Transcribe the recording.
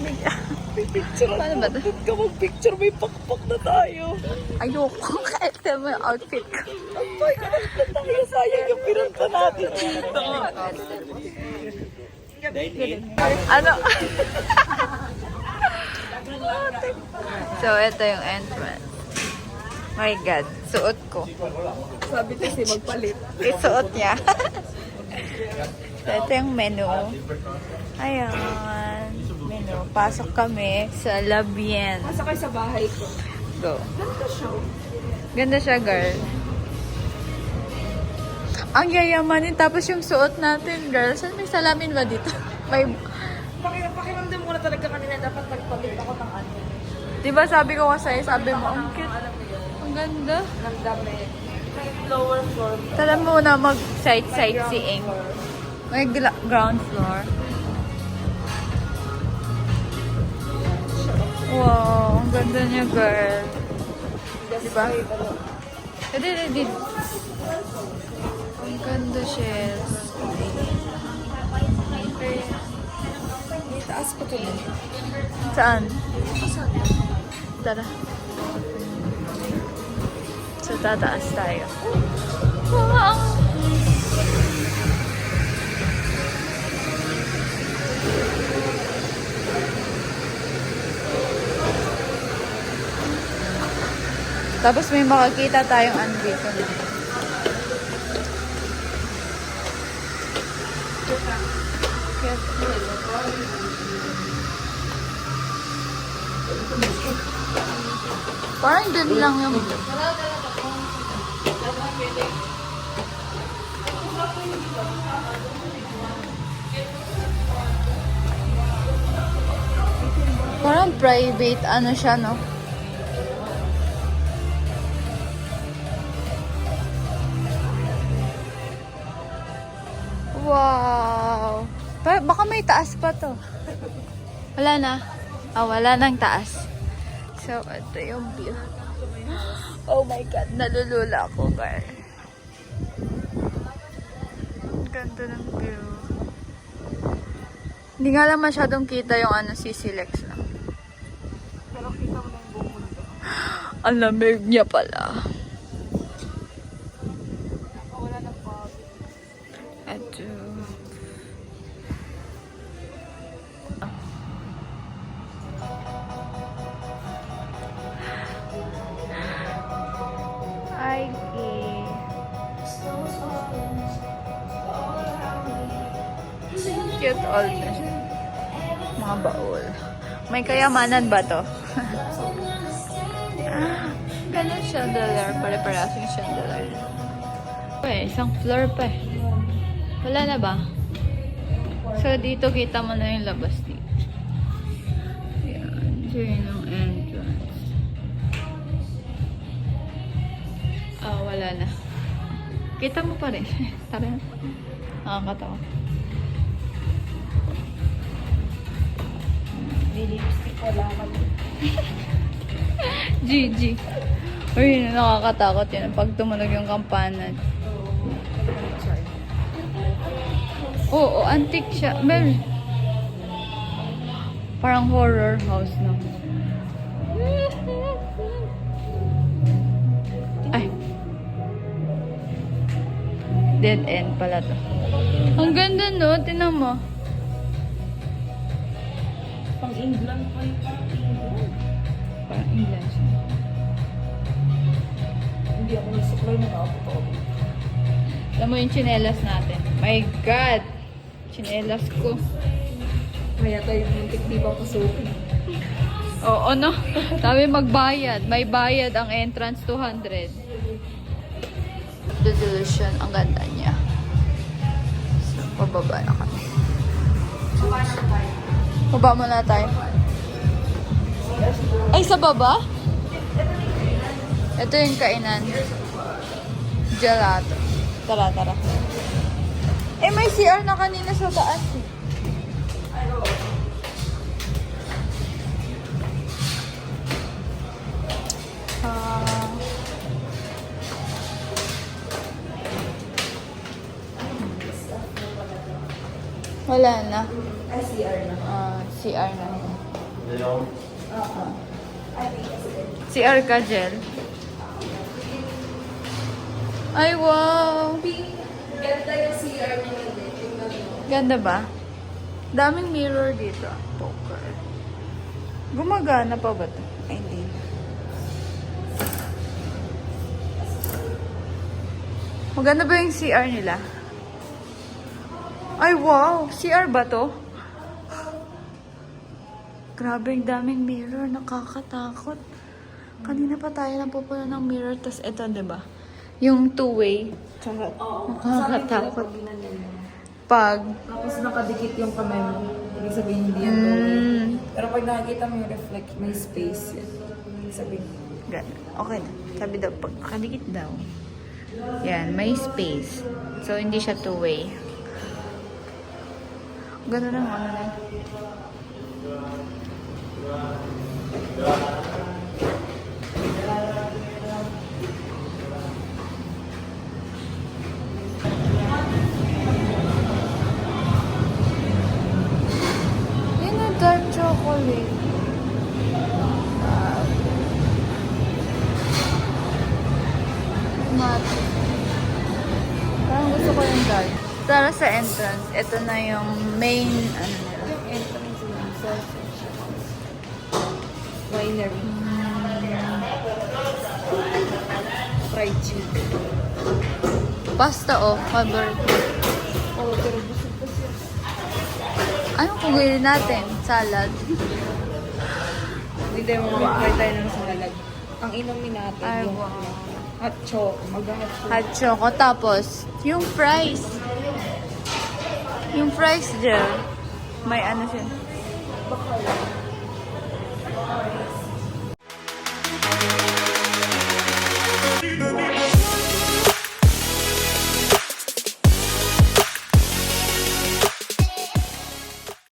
May picture. Paano ba ito? Ba't ka mag-picture? May pakpak na tayo. Ayoko. Kahit mo yung outfit ko. Ay, kanak na tayo. Sayang yung pinunta natin dito. Ano? So, ito yung entrance. My God. Suot ko. Sabi kasi magpalit. Isuot niya. So, ito yung menu. Ayan. Menu. Pasok kami sa Labien. Nasa kayo sa bahay ko. Go. Ganda siya. Ganda siya, girl. Ang yayamanin. Tapos yung suot natin, girl. Saan may salamin ba dito? May... Pakiramdam mo na talaga kanina dapat nagpalit ako ng ano. Diba sabi ko kasi, sabi mo, ang cute. Ang ganda. Ng damit. Lower floor. Tara muna mag-sightseeing. May ground floor. Wow, ang ganda niya, girl. Diba? Hindi. Ang ganda siya. Taas ko to din. Saan? Tara. So, tataas tayo. Wow! Tapos may makakita tayong andito na. Parang dun lang yung... Parang private, ano siya, no? Wow! Baka may taas pa to. Wala na. Wala nang taas. So, ito yung view. Oh my God, nalulula ako, girl. Ang ganda ng view. Hindi nga lang masyadong kita yung CC-Lex lang. Pero kita mo na yung buong mundo. Ang lamig niya pala. Wala na pa. Ito. Ay, cute all na siya. Mga baul. May kayamanan ba to? Ganun chandelier. Pare-parasong chandelier. Isang floor pa eh. Wala na ba? So, dito kita mo na yung labas dito. Yan. So, yun ang entrance. Wala na. Kita mo pa rin. Tara. Nakakatawa. Lipstick wala ka. GG. Uy, nakakatakot yun. Pag tumunog yung kampanan. Oo, antique siya. Well, parang horror house, no? Ay. Dead end pala to. Ang ganda, no? Tinan mo. Pang England pa yung Parang England siya. Hindi ako nasuklay na ako. Alam mo yung tsinelas natin. My God! Tsinelas ko. Kaya tayo muntik di ba pasukin. Oo, no? Sabi magbayad. May bayad ang entrance 200. The Delusion. Ang ganda niya. So, pababa na kami. Baba muna tayo. Ay, sa baba? Ito yung kainan. Gelato. Tara. Eh, may CR na kanina sa taas eh. Wala na. CR na. CR na. CR ka, Jel? Ay, wow! Ganda yung CR naman din. Tingnan mo. Ganda ba? Daming mirror dito. Poker. Gumagana pa ba ito? Ay, hindi na. Maganda ba yung CR nila? Ay, wow! CR ba to? Grabe, yung daming mirror. Nakakatakot. Kanina pa tayo napupula ng mirror. Tapos ito, diba? Yung two-way. Tsaka, Oo. nakakatakot. Sabi nila pag ginanyan mo. Pag, Tapos nakadikit yung kamay mo. Ibig sabihin hindi yan doon. Pero pag nakikita mo yung reflect, may space yan. Ibig sabihin. okay na. Sabi daw, pag kadikit daw. Yan, may space. So, hindi siya two-way. Gano'n lang, ano na. Yan na, dark chocolate. Mate. Parang gusto ko yung dark. Tara sa entrance. Ito na yung main, ano nila. Yung entrance ng sausage. Winery. Fried chicken. Pasta, oh. Favorite. Oh, pero busog pa siya. Anong kukunin natin? Salad. Hindi tayo mag-try tayo ng salad. Ang inumin natin Ay, yung wow. hot choco. Mag-hot choco. Hot choco. Tapos, yung fries. Yung fries dyan. May ano siya. Bakal.